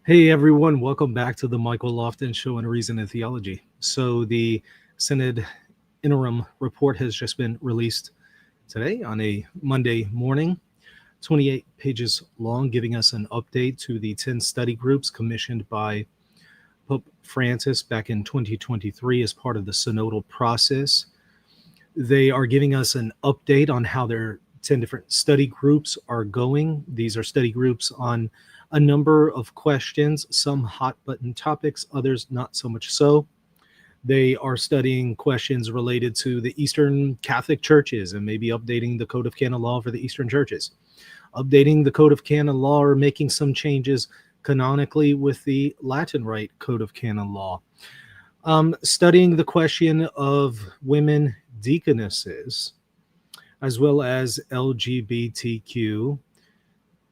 Hey everyone, welcome back to the Michael Lofton Show on Reason and Theology. So the Synod Interim Report has just been released today on a Monday morning, 28 pages long, giving us an update to the 10 study groups commissioned by Pope Francis back in 2023 as part of the synodal process. They are giving us an update on how their 10 different study groups are going. These are study groups on a number of questions, some hot button topics, others not so much so. They are studying questions related to the Eastern Catholic churches and maybe updating the Code of Canon Law for the Eastern churches, updating the Code of Canon Law or making some changes canonically with the Latin Rite Code of Canon Law. Studying the question of women deaconesses, as well as LGBTQ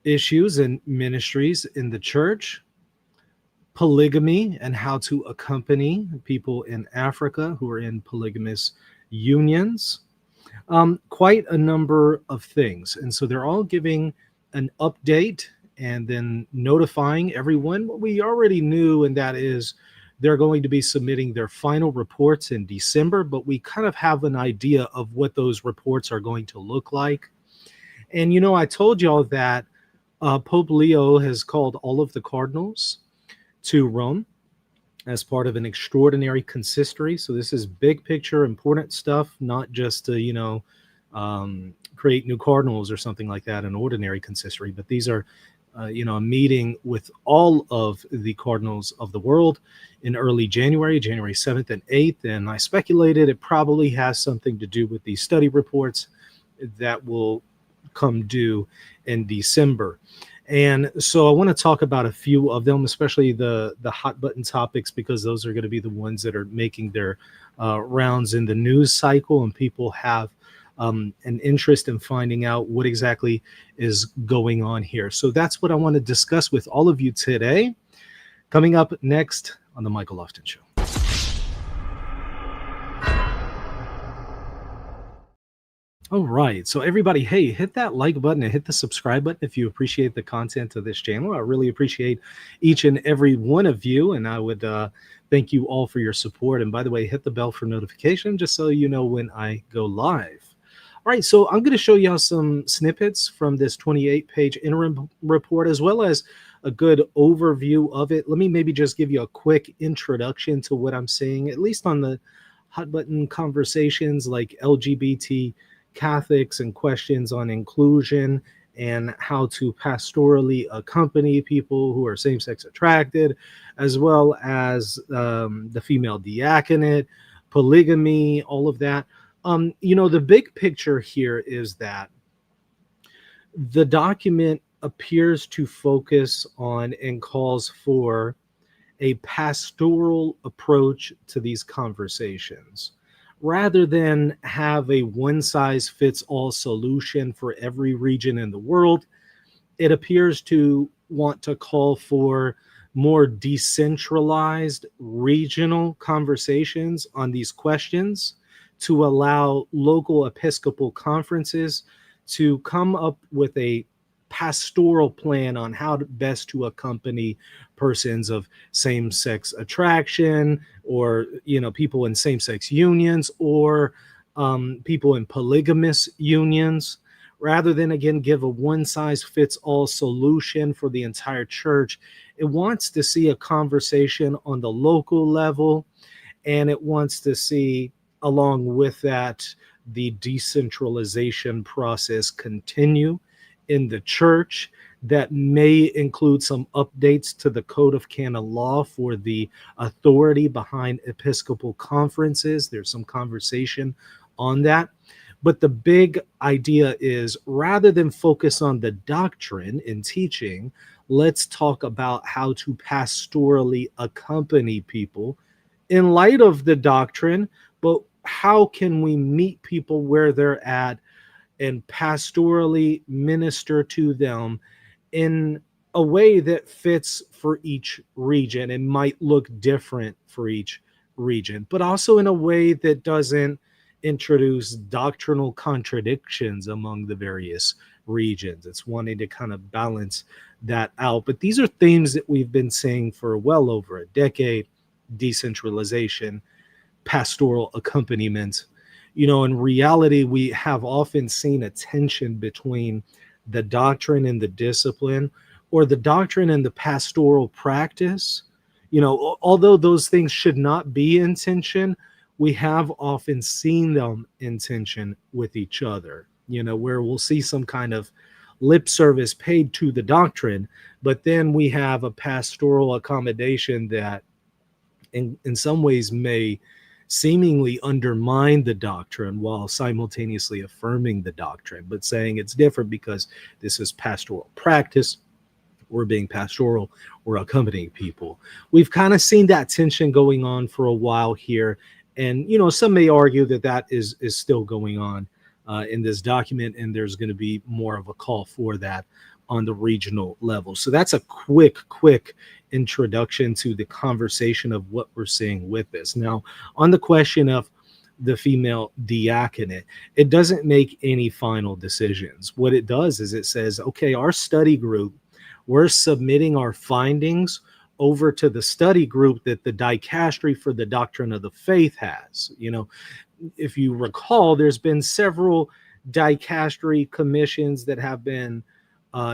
issues and ministries in the church, polygamy and how to accompany people in Africa who are in polygamous unions, quite a number of things. And so they're all giving an update and then notifying everyone what we already knew, and that is they're going to be submitting their final reports in December, but we kind of have an idea of what those reports are going to look like. And, I told y'all that Pope Leo has called all of the cardinals to Rome as part of an extraordinary consistory. So this is big picture, important stuff, not just to, create new cardinals or something like that, an ordinary consistory, but these are, a meeting with all of the cardinals of the world in early January 7th and 8th. And I speculated it probably has something to do with these study reports that will come due in December. And so I want to talk about a few of them, especially the hot button topics, because those are going to be the ones that are making their rounds in the news cycle, and people have an interest in finding out what exactly is going on here. So that's what I want to discuss with all of you today. Coming up next on the Michael Lofton Show. All right. So everybody, hey, hit that like button and hit the subscribe button if you appreciate the content of this channel. I really appreciate each and every one of you, and I would thank you all for your support. And by the way, hit the bell for notification just so you know when I go live. All right, so I'm going to show y'all some snippets from this 28-page interim report, as well as a good overview of it. Let me maybe just give you a quick introduction to what I'm saying, at least on the hot button conversations like LGBT Catholics and questions on inclusion and how to pastorally accompany people who are same-sex attracted, as well as the female diaconate, polygamy, all of that. The big picture here is that the document appears to focus on and calls for a pastoral approach to these conversations, rather than have a one-size-fits-all solution for every region in the world. It appears to want to call for more decentralized regional conversations on these questions to allow local Episcopal conferences to come up with a pastoral plan on how best to accompany persons of same-sex attraction, or people in same-sex unions, or people in polygamous unions, rather than again give a one-size-fits-all solution for the entire church. It wants to see a conversation on the local level, and it wants to see, along with that, the decentralization process continue in the church. That may include some updates to the Code of Canon Law for the authority behind Episcopal conferences. There's some conversation on that. But the big idea is, rather than focus on the doctrine and teaching, let's talk about how to pastorally accompany people in light of the doctrine, but how can we meet people where they're at and pastorally minister to them in a way that fits for each region and might look different for each region, but also in a way that doesn't introduce doctrinal contradictions among the various regions. It's wanting to kind of balance that out. But these are themes that we've been saying for well over a decade: decentralization, pastoral accompaniment. In reality, we have often seen a tension between the doctrine and the discipline, or the doctrine and the pastoral practice. Although those things should not be in tension, we have often seen them in tension with each other, where we'll see some kind of lip service paid to the doctrine, but then we have a pastoral accommodation that in some ways may seemingly undermine the doctrine while simultaneously affirming the doctrine, but saying it's different because this is pastoral practice. We're being pastoral, we're accompanying people. We've kind of seen that tension going on for a while here. And, some may argue that that is still going on in this document, and there's going to be more of a call for that on the regional level. So that's a quick introduction to the conversation of what we're seeing with this. Now, on the question of the female diaconate, it doesn't make any final decisions. What it does is it says, okay, our study group, we're submitting our findings over to the study group that the dicastery for the doctrine of the faith has. If you recall, there's been several dicastery commissions that have been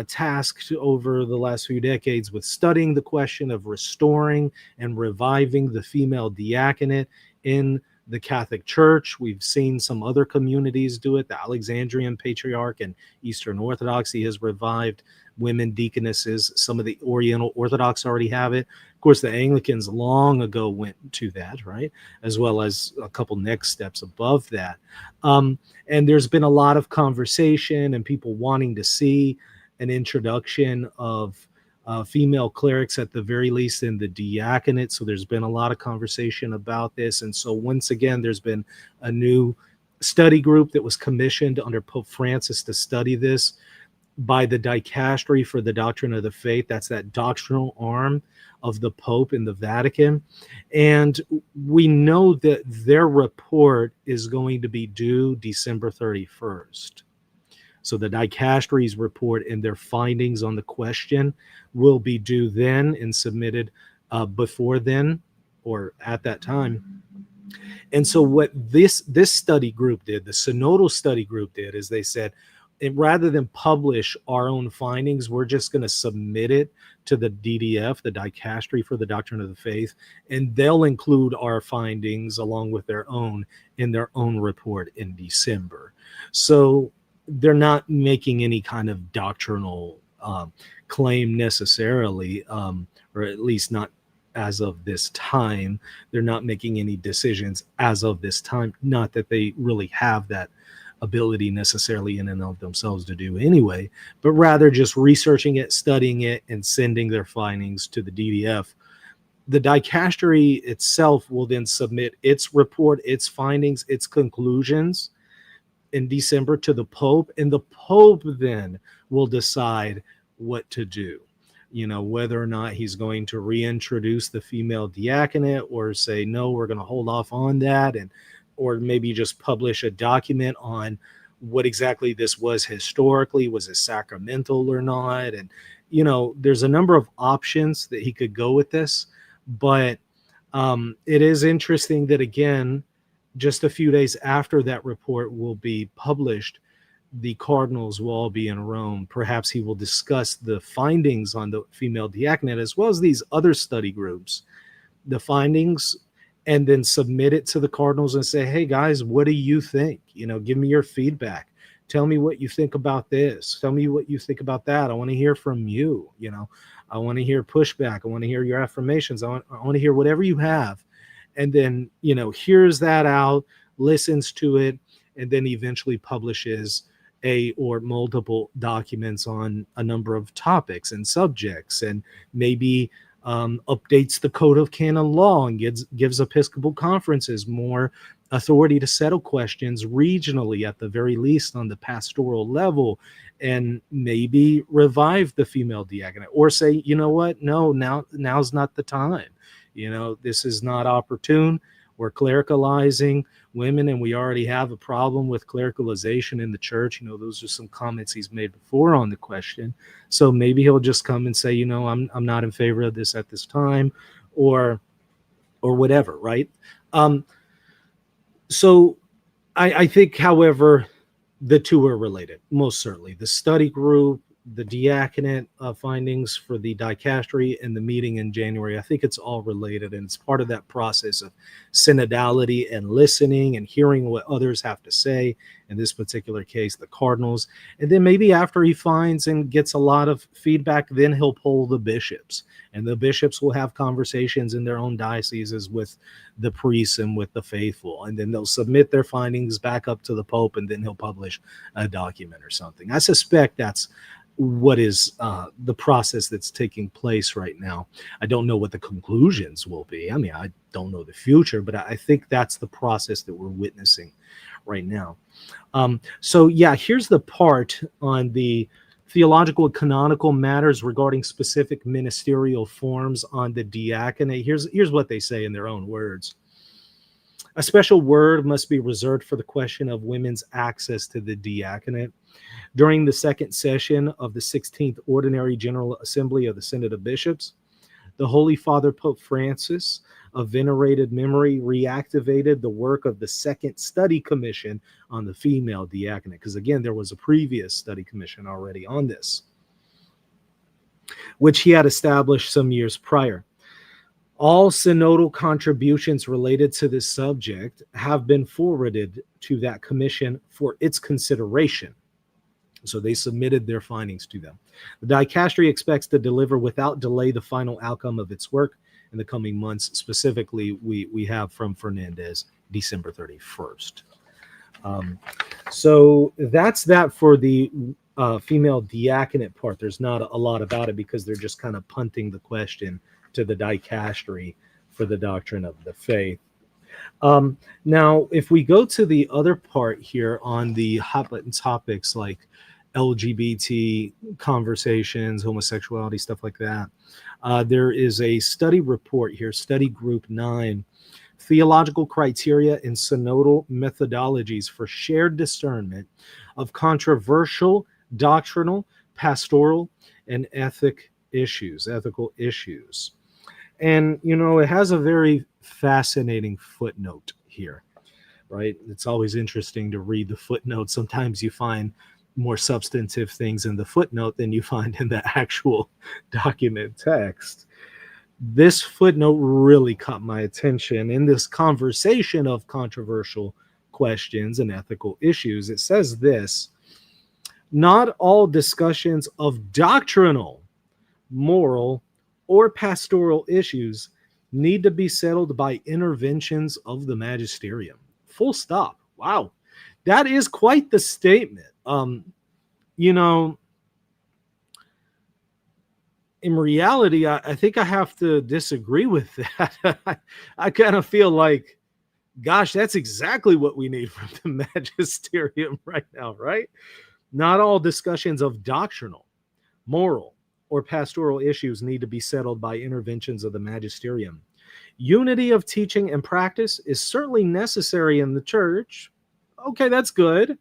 tasked over the last few decades with studying the question of restoring and reviving the female diaconate in the Catholic Church. We've seen some other communities do it. The Alexandrian Patriarch and Eastern Orthodoxy has revived women deaconesses. Some of the Oriental Orthodox already have it. Of course, the Anglicans long ago went to that, right? As well as a couple next steps above that. And there's been a lot of conversation and people wanting to see an introduction of female clerics, at the very least, in the diaconate. So there's been a lot of conversation about this. And so once again, there's been a new study group that was commissioned under Pope Francis to study this by the dicastery for the doctrine of the faith. That's that doctrinal arm of the Pope in the Vatican. And we know that their report is going to be due December 31st. So the dicastery's report and their findings on the question will be due then and submitted before then or at that time. And so what this study group did, the synodal study group did, is they said, rather than publish our own findings, we're just going to submit it to the DDF, the dicastery for the doctrine of the faith, and they'll include our findings along with their own in their own report in December. So they're not making any kind of doctrinal claim necessarily, or at least not as of this time. They're not making any decisions as of this time. Not that they really have that ability necessarily in and of themselves to do anyway, but rather just researching it, studying it, and sending their findings to the DDF. The dicastery itself will then submit its report, its findings, its conclusions in December to the Pope, and the Pope then will decide what to do. Whether or not he's going to reintroduce the female diaconate or say, no, we're going to hold off on that, or maybe just publish a document on what exactly this was historically. Was it sacramental or not? And, there's a number of options that he could go with this. But it is interesting that, again, just a few days after that report will be published, the cardinals will all be in Rome. Perhaps he will discuss the findings on the female diaconate as well as these other study groups, the findings, and then submit it to the cardinals and say, hey guys, what do you think? Give me your feedback. Tell me what you think about this. Tell me what you think about that. I want to hear from you. I want to hear pushback. I want to hear your affirmations. I want to hear whatever you have. And then, hears that out, listens to it, and then eventually publishes a or multiple documents on a number of topics and subjects, and maybe updates the code of canon law and gives Episcopal conferences more authority to settle questions regionally, at the very least on the pastoral level, and maybe revive the female diaconate, or say, you know what, no, now's not the time. This is not opportune. we're clericalizing women, and we already have a problem with clericalization in the church. Those are some comments he's made before on the question. So maybe he'll just come and say, I'm not in favor of this at this time, or whatever, right? So I think, however, the two are related, most certainly. The study group, the diaconate findings for the dicastery, and the meeting in January, I think it's all related, and it's part of that process of synodality and listening and hearing what others have to say. In this particular case, the cardinals. And then maybe after he finds and gets a lot of feedback, then he'll poll the bishops, and the bishops will have conversations in their own dioceses with the priests and with the faithful, and then they'll submit their findings back up to the Pope, and then he'll publish a document or something. I suspect that's what is the process that's taking place right now. I don't know what the conclusions will be. I mean, I don't know the future, but I think that's the process that we're witnessing right now. So yeah, here's the part on the theological and canonical matters regarding specific ministerial forms on the diaconate. Here's what they say in their own words. A special word must be reserved for the question of women's access to the diaconate. During the second session of the 16th Ordinary General Assembly of the Synod of Bishops, the Holy Father Pope Francis, of venerated memory, reactivated the work of the Second Study Commission on the female diaconate, because again, there was a previous study commission already on this, which he had established some years prior. All synodal contributions related to this subject have been forwarded to that commission for its consideration. So they submitted their findings to them. The dicastery expects to deliver without delay the final outcome of its work in the coming months. Specifically, we have from Fernandez, December 31st. So that's that for the female diaconate part. There's not a lot about it because they're just kind of punting the question to the dicastery for the doctrine of the faith. Now, if we go to the other part here on the hot button topics like LGBT conversations, homosexuality, stuff like that, there is a study report here, study group 9, theological criteria and synodal methodologies for shared discernment of controversial, doctrinal, pastoral, and ethical issues. And, it has a very fascinating footnote here, right? It's always interesting to read the footnote. Sometimes you find more substantive things in the footnote than you find in the actual document text. This footnote really caught my attention in this conversation of controversial questions and ethical issues. It says this: not all discussions of doctrinal, moral, or pastoral issues need to be settled by interventions of the magisterium. Full stop. Wow. That is quite the statement. In reality, I think I have to disagree with that. I kind of feel like, gosh, that's exactly what we need from the magisterium right now, right? Not all discussions of doctrinal, moral, or pastoral issues need to be settled by interventions of the magisterium. Unity of teaching and practice is certainly necessary in the church. Okay, that's good.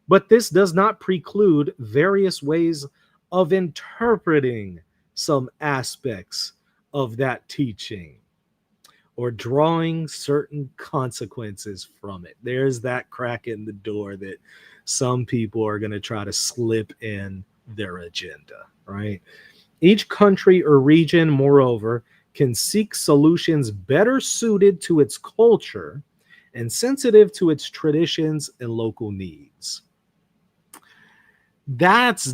But this does not preclude various ways of interpreting some aspects of that teaching or drawing certain consequences from it. There's that crack in the door that some people are going to try to slip in their agenda, right? Each country or region, moreover, can seek solutions better suited to its culture and sensitive to its traditions and local needs. That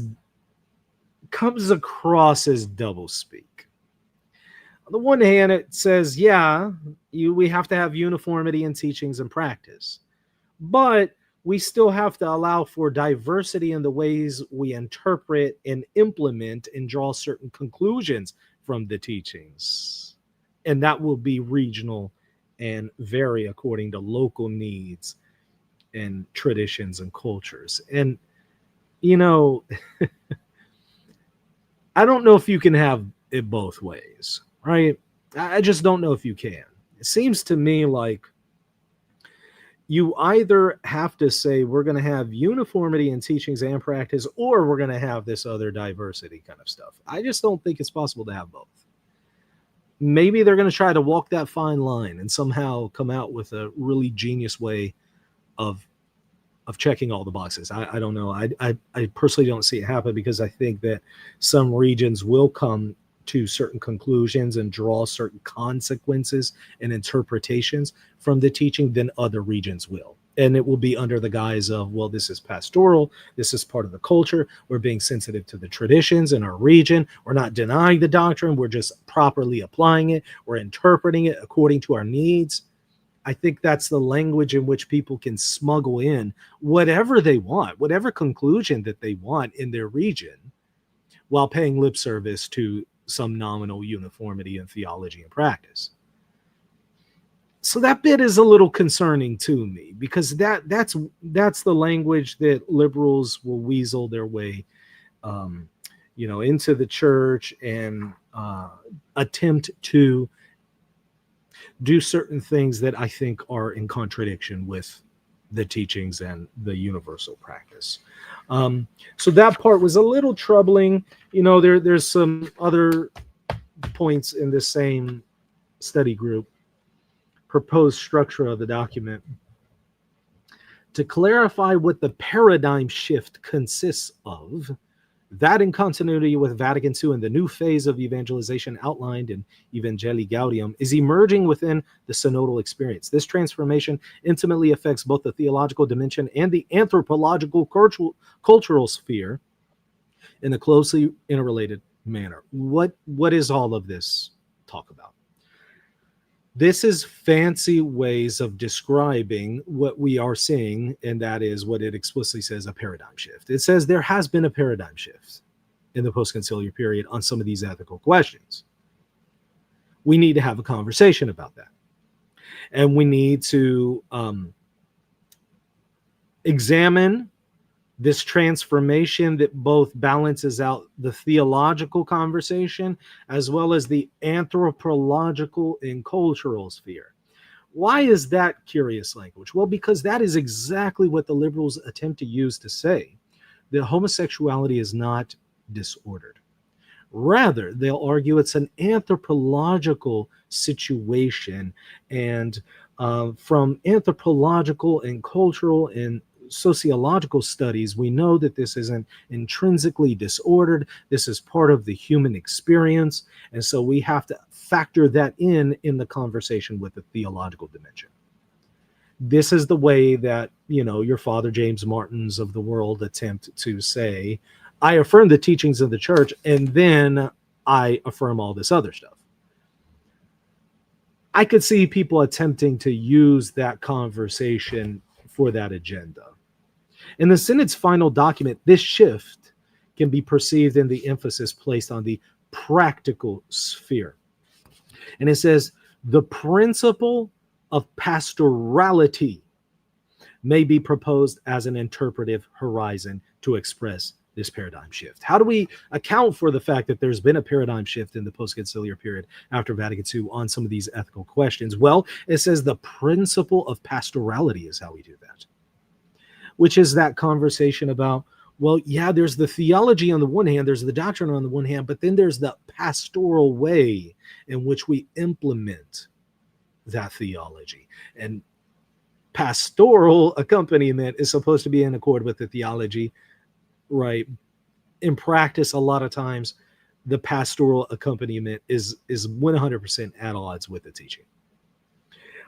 comes across as doublespeak. On the one hand, it says, yeah, we have to have uniformity in teachings and practice, but we still have to allow for diversity in the ways we interpret and implement and draw certain conclusions from the teachings. And that will be regional and vary according to local needs and traditions and cultures. And, I don't know if you can have it both ways, right? I just don't know if you can. It seems to me like you either have to say we're going to have uniformity in teachings and practice, or we're going to have this other diversity kind of stuff. I just don't think it's possible to have both. Maybe they're going to try to walk that fine line and somehow come out with a really genius way of checking all the boxes. I don't know. I personally don't see it happen, because I think that some regions will come to certain conclusions and draw certain consequences and interpretations from the teaching than other regions will. And it will be under the guise of, well, this is pastoral, this is part of the culture, we're being sensitive to the traditions in our region, we're not denying the doctrine, we're just properly applying it, we're interpreting it according to our needs. I think that's the language in which people can smuggle in whatever they want, whatever conclusion that they want in their region, while paying lip service to some nominal uniformity in theology and practice. So that bit is a little concerning to me, because that's the language that liberals will weasel their way, into the church and attempt to do certain things that I think are in contradiction with the teachings and the universal practice. So that part was a little troubling. There's some other points in this same study group. Proposed structure of the document. To clarify what the paradigm shift consists of, that in continuity with Vatican II and the new phase of evangelization outlined in Evangelii Gaudium is emerging within the synodal experience. This transformation intimately affects both the theological dimension and the anthropological cultural sphere in a closely interrelated manner. What is all of this talk about? This is fancy ways of describing what we are seeing, and that is what it explicitly says, a paradigm shift. It says there has been a paradigm shift in the post-conciliar period on some of these ethical questions. We need to have a conversation about that. And we need to examine this transformation that both balances out the theological conversation as well as the anthropological and cultural sphere. Why is that curious language? Well, because that is exactly what the liberals attempt to use to say that homosexuality is not disordered. Rather, they'll argue it's an anthropological situation, and from anthropological and cultural and sociological studies, we know that this isn't intrinsically disordered. This is part of the human experience. And so we have to factor that in the conversation with the theological dimension. This is the way that, your Father James Martins of the world attempt to say, I affirm the teachings of the church, and then I affirm all this other stuff. I could see people attempting to use that conversation for that agenda. In the Synod's final document, this shift can be perceived in the emphasis placed on the practical sphere. And it says, the principle of pastorality may be proposed as an interpretive horizon to express this paradigm shift. How do we account for the fact that there's been a paradigm shift in the post-conciliar period after Vatican II on some of these ethical questions? Well, it says the principle of pastorality is how we do that, which is that conversation about, well, yeah, there's the theology on the one hand, there's the doctrine on the one hand, but then there's the pastoral way in which we implement that theology. And pastoral accompaniment is supposed to be in accord with the theology, right? In practice, a lot of times, the pastoral accompaniment is 100% at odds with the teaching.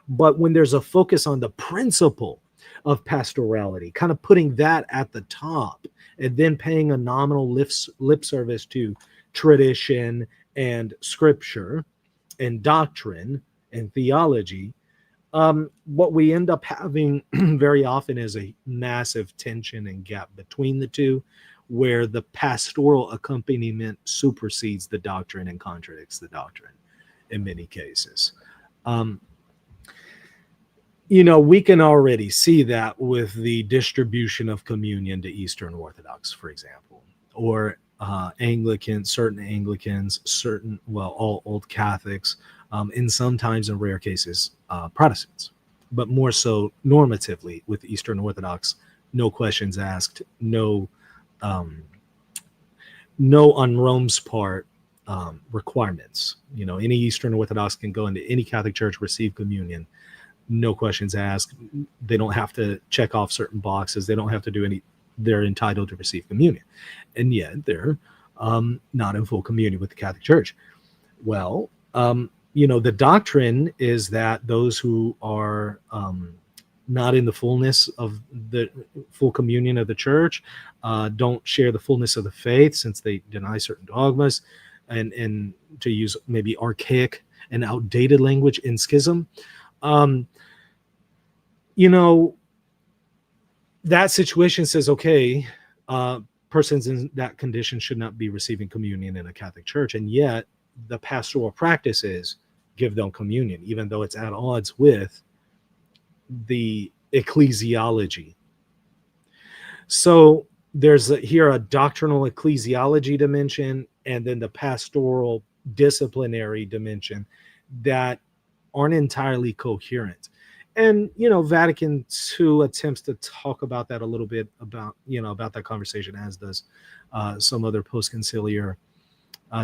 But when there's a focus on the principle of pastorality, kind of putting that at the top, and then paying a nominal lip service to tradition and scripture and doctrine and theology, what we end up having very often is a massive tension and gap between the two, where the pastoral accompaniment supersedes the doctrine and contradicts the doctrine in many cases. We can already see that with the distribution of communion to Eastern Orthodox, for example, or certain Anglicans, all Old Catholics, and sometimes in rare cases, Protestants, but more so normatively with Eastern Orthodox, no questions asked, no on Rome's part requirements. Any Eastern Orthodox can go into any Catholic church, receive communion, no questions asked. They don't have to check off certain boxes. They don't have to do any. They're entitled to receive communion, and yet they're not in full communion with the Catholic Church. Well, the doctrine is that those who are not in the fullness of the full communion of the church don't share the fullness of the faith, since they deny certain dogmas, and to use maybe archaic and outdated language, in schism. That situation says, okay, persons in that condition should not be receiving communion in a Catholic church, and yet the pastoral practice is give them communion, even though it's at odds with the ecclesiology. So there's here a doctrinal ecclesiology dimension, and then the pastoral disciplinary dimension that aren't entirely coherent. And, Vatican II attempts to talk about that a little bit, about that conversation, as does some other post-conciliar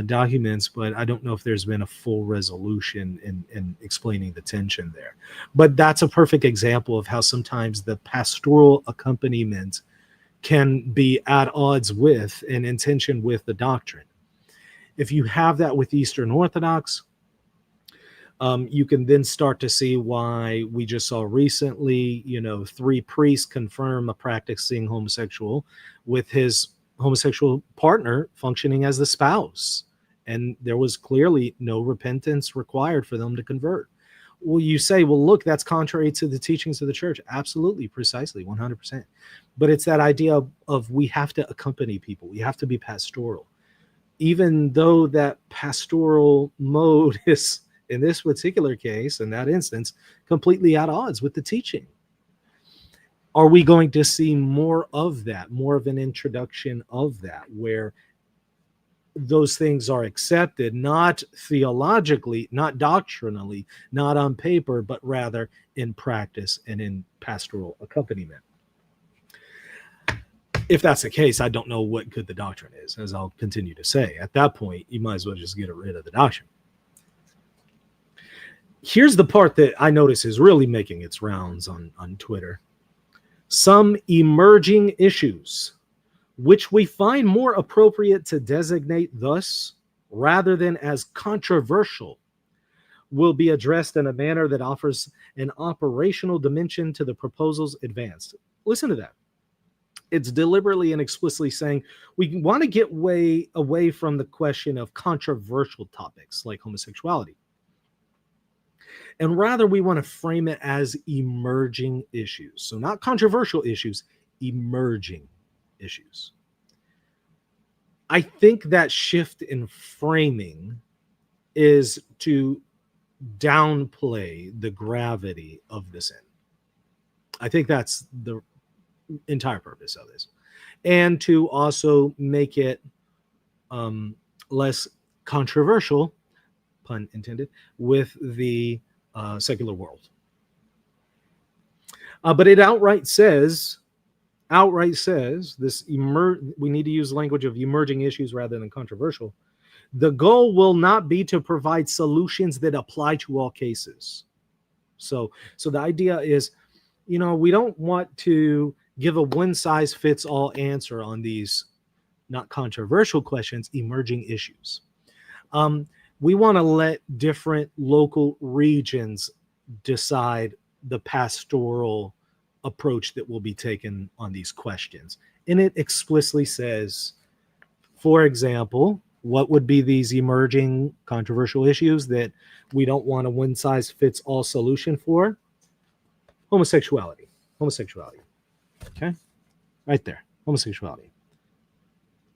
documents, but I don't know if there's been a full resolution in explaining the tension there. But that's a perfect example of how sometimes the pastoral accompaniment can be at odds with and in tension with the doctrine. If you have that with Eastern Orthodox, you can then start to see why we just saw recently, 3 priests confirm a practicing homosexual with his homosexual partner functioning as the spouse. And there was clearly no repentance required for them to convert. Well, you say, well, look, that's contrary to the teachings of the church. Absolutely, precisely, 100%. But it's that idea of we have to accompany people. We have to be pastoral. Even though that pastoral mode is, in this particular case, in that instance, completely at odds with the teaching. Are we going to see more of that, more of an introduction of that, where those things are accepted, not theologically, not doctrinally, not on paper, but rather in practice and in pastoral accompaniment? If that's the case, I don't know what good the doctrine is, as I'll continue to say. At that point, you might as well just get rid of the doctrine. Here's the part that I notice is really making its rounds on Twitter. Some emerging issues, which we find more appropriate to designate thus rather than as controversial, will be addressed in a manner that offers an operational dimension to the proposals advanced. Listen to that. It's deliberately and explicitly saying we want to get away from the question of controversial topics like homosexuality. And rather, we want to frame it as emerging issues. So not controversial issues, emerging issues. I think that shift in framing is to downplay the gravity of the sin. I think that's the entire purpose of this. And to also make it less controversial, pun intended, with the secular world. But it outright says this we need to use language of emerging issues rather than controversial. The goal will not be to provide solutions that apply to all cases. So the idea is, we don't want to give a one-size-fits-all answer on these not controversial questions, emerging issues. We want to let different local regions decide the pastoral approach that will be taken on these questions. And it explicitly says, for example, what would be these emerging controversial issues that we don't want a one-size-fits-all solution for? Homosexuality. Okay, right there, homosexuality.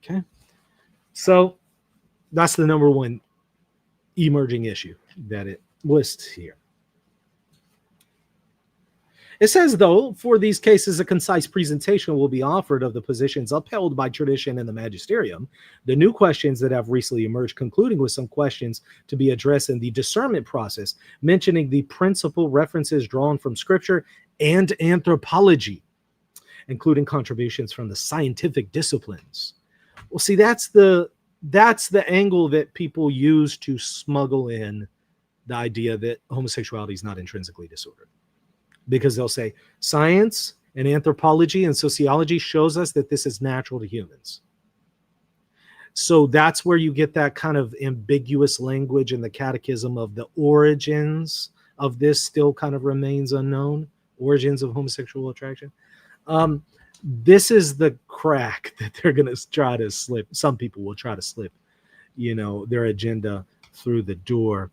Okay, so that's the number one emerging issue that it lists here. It says, though, for these cases, a concise presentation will be offered of the positions upheld by tradition and the magisterium, the new questions that have recently emerged, concluding with some questions to be addressed in the discernment process, mentioning the principal references drawn from scripture and anthropology, including contributions from the scientific disciplines. Well, see, that's the angle that people use to smuggle in the idea that homosexuality is not intrinsically disordered. Because they'll say science and anthropology and sociology shows us that this is natural to humans. So that's where you get that kind of ambiguous language in the catechism of the origins of this still kind of remains unknown, origins of homosexual attraction. This is the crack that they're going to try to slip. Some people will try to slip, their agenda through the door.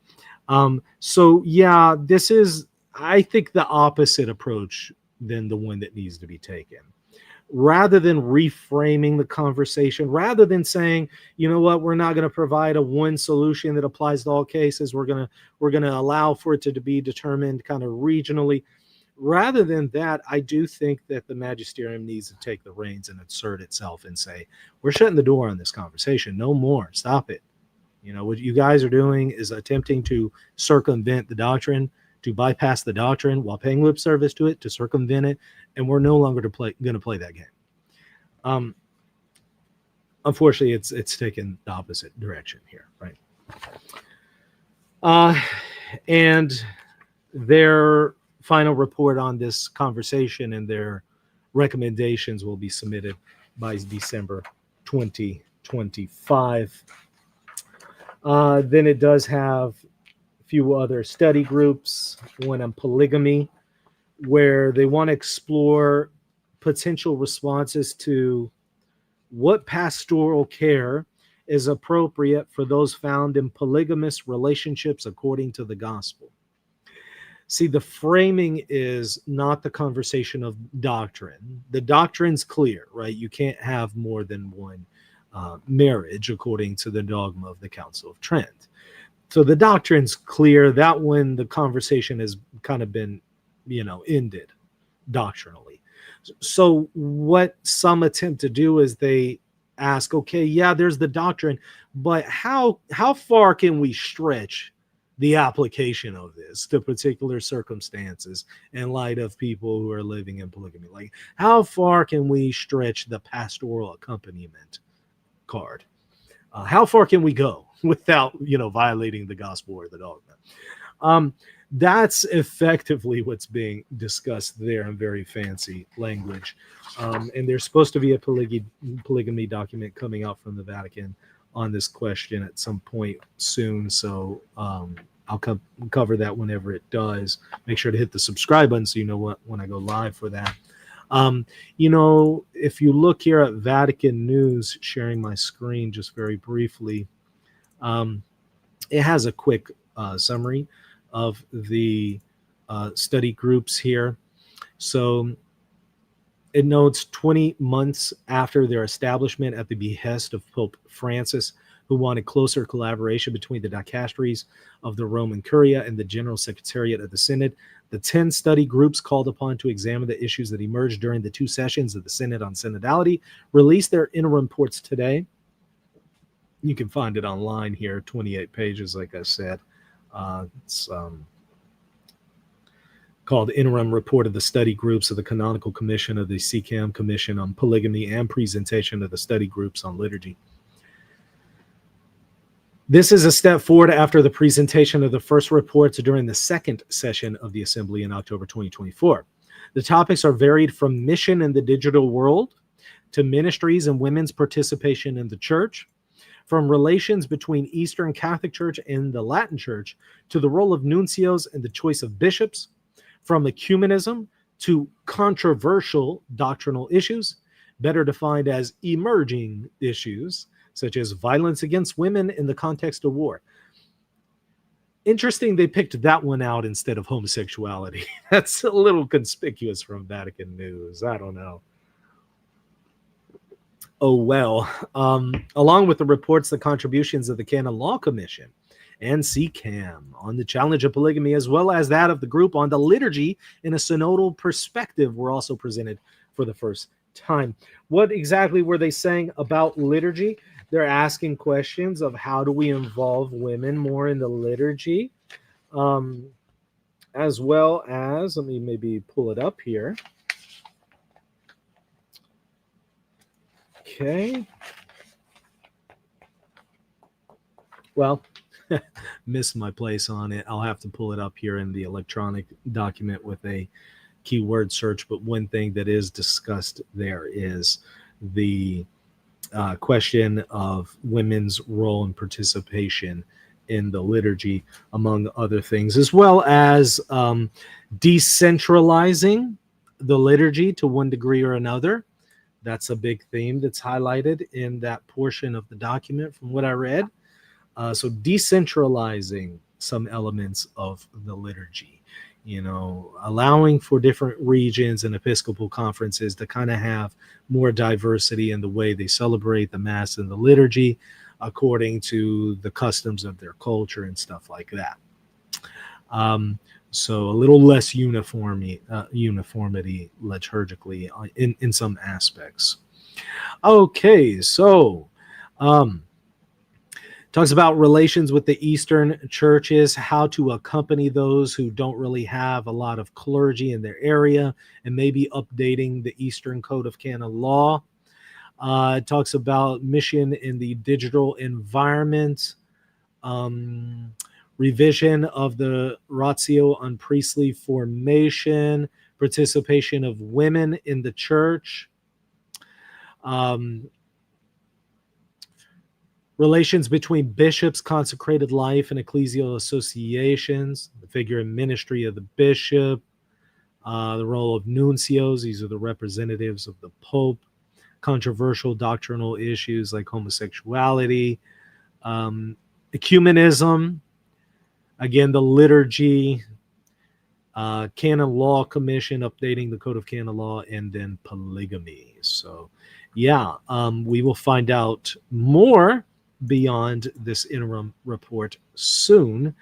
So yeah, this is, I think, the opposite approach than the one that needs to be taken. Rather than reframing the conversation, rather than saying, you know what, we're not going to provide a one solution that applies to all cases. We're going to allow for it to be determined kind of regionally. Rather than that, I do think that the magisterium needs to take the reins and assert itself and say, we're shutting the door on this conversation. No more. Stop it. What you guys are doing is attempting to circumvent the doctrine, to bypass the doctrine while paying lip service to it, to circumvent it, and we're no longer going to play that game. Unfortunately, it's taken the opposite direction here, right? And their final report on this conversation and their recommendations will be submitted by December 2025. Then it does have few other study groups, one on polygamy, where they want to explore potential responses to what pastoral care is appropriate for those found in polygamous relationships according to the gospel. See, the framing is not the conversation of doctrine. The doctrine's clear, right? You can't have more than one marriage according to the dogma of the Council of Trent. So the doctrine's clear. That one, the conversation has kind of been, ended doctrinally. So what some attempt to do is they ask, okay, yeah, there's the doctrine, but how far can we stretch the application of this to particular circumstances in light of people who are living in polygamy? Like, how far can we stretch the pastoral accompaniment card? How far can we go without, violating the gospel or the dogma? That's effectively what's being discussed there in very fancy language. And there's supposed to be a polygamy document coming out from the Vatican on this question at some point soon. So I'll cover that whenever it does. Make sure to hit the subscribe button so you know when I go live for that. If you look here at Vatican News, sharing my screen just very briefly, it has a quick summary of the study groups here. So it notes 20 months after their establishment at the behest of Pope Francis, who wanted closer collaboration between the dicasteries of the Roman Curia and the General Secretariat of the Synod, the 10 study groups called upon to examine the issues that emerged during the 2 sessions of the Synod on Synodality released their interim reports today. You can find it online here, 28 pages, like I said. It's called Interim Report of the Study Groups of the Canonical Commission of the CCAM Commission on Polygamy and Presentation of the Study Groups on Liturgy. This is a step forward after the presentation of the first reports during the second session of the Assembly in October 2024. The topics are varied from mission in the digital world to ministries and women's participation in the church, from relations between Eastern Catholic Church and the Latin Church to the role of nuncios and the choice of bishops, from ecumenism to controversial doctrinal issues, better defined as emerging issues, such as violence against women in the context of war. Interesting they picked that one out instead of homosexuality. That's a little conspicuous from Vatican News. I don't know. Oh, well. Along with the reports, the contributions of the Canon Law Commission and CCAM on the challenge of polygamy, as well as that of the group on the liturgy in a synodal perspective, were also presented for the first time. What exactly were they saying about liturgy? They're asking questions of how do we involve women more in the liturgy, as well as, let me maybe pull it up here. Okay. Well, missed my place on it. I'll have to pull it up here in the electronic document with a keyword search. But one thing that is discussed there is the question of women's role and participation in the liturgy, among other things, as well as decentralizing the liturgy to one degree or another. That's a big theme that's highlighted in that portion of the document from what I read. So decentralizing some elements of the liturgy, allowing for different regions and Episcopal conferences to kind of have more diversity in the way they celebrate the Mass and the liturgy according to the customs of their culture and stuff like that. So a little less uniformity liturgically in some aspects. Okay, so talks about relations with the Eastern churches, how to accompany those who don't really have a lot of clergy in their area, and maybe updating the Eastern Code of Canon Law. It talks about mission in the digital environment, revision of the ratio on priestly formation, participation of women in the church, relations between bishops, consecrated life, and ecclesial associations, the figure and ministry of the bishop, the role of nuncios, these are the representatives of the Pope, controversial doctrinal issues like homosexuality, ecumenism, again, the liturgy, Canon Law Commission, updating the Code of Canon Law, and then polygamy. So, yeah, we will find out more beyond this interim report soon,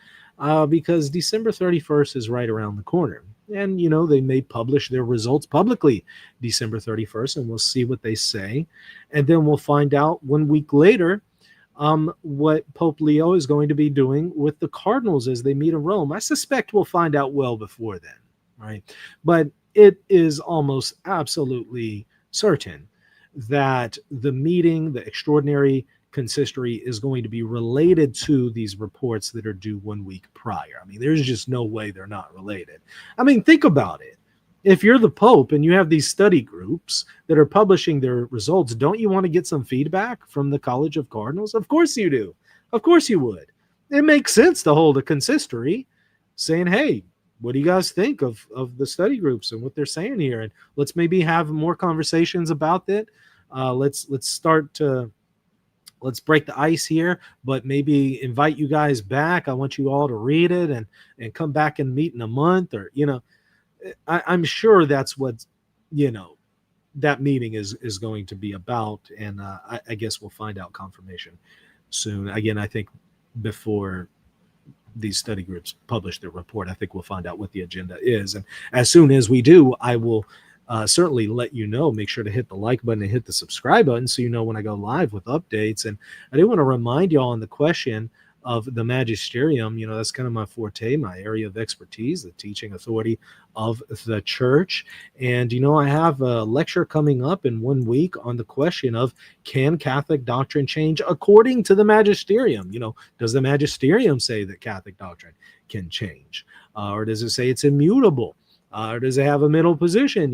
because December 31st is right around the corner. And, they may publish their results publicly December 31st, and we'll see what they say. And then we'll find out 1 week later what Pope Leo is going to be doing with the cardinals as they meet in Rome. I suspect we'll find out well before then, right? But it is almost absolutely certain that the meeting, the extraordinary consistory, is going to be related to these reports that are due 1 week prior. I mean, there's just no way they're not related. I mean, think about it. If you're the Pope and you have these study groups that are publishing their results, don't you want to get some feedback from the College of Cardinals? Of course you do. Of course you would. It makes sense to hold a consistory saying, hey, what do you guys think of the study groups and what they're saying here? And let's maybe have more conversations about it. Let's break the ice here, but maybe invite you guys back. I want you all to read it and come back and meet in a month, or, I'm sure that's what, that meeting is going to be about. And I guess we'll find out confirmation soon. Again, I think before these study groups publish their report, I think we'll find out what the agenda is. And as soon as we do, I will certainly let you know. Make sure to hit the like button and hit the subscribe button so you know when I go live with updates. And I do want to remind y'all on the question of the magisterium, that's kind of my forte, my area of expertise, the teaching authority of the church. And, I have a lecture coming up in 1 week on the question of, can Catholic doctrine change according to the magisterium? Does the magisterium say that Catholic doctrine can change? Or does it say it's immutable? Or does it have a middle position?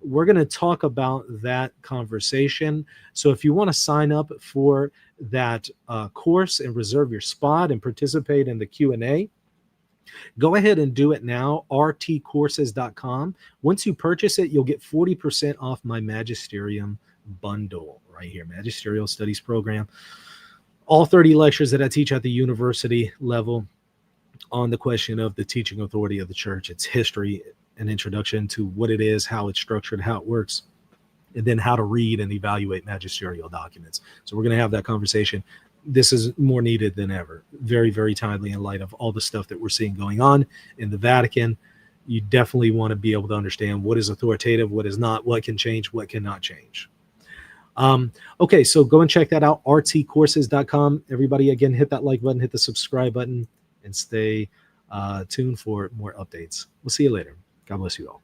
We're going to talk about that conversation. So if you want to sign up for that course and reserve your spot and participate in the Q&A, go ahead and do it now, rtcourses.com. Once you purchase it, you'll get 40% off my Magisterium bundle right here, Magisterial Studies Program. All 30 lectures that I teach at the university level on the question of the teaching authority of the church, its history, an introduction to what it is, how it's structured, how it works, and then how to read and evaluate magisterial documents. So we're going to have that conversation this is more needed than ever. Very, very timely in light of all the stuff that we're seeing going on in the Vatican. You definitely want to be able to understand what is authoritative, what is not, what can change, what cannot change. Okay, so go and check that out, rtcourses.com. Everybody, again, hit that like button, hit the subscribe button, and stay tuned for more updates. We'll see you later. God bless you all.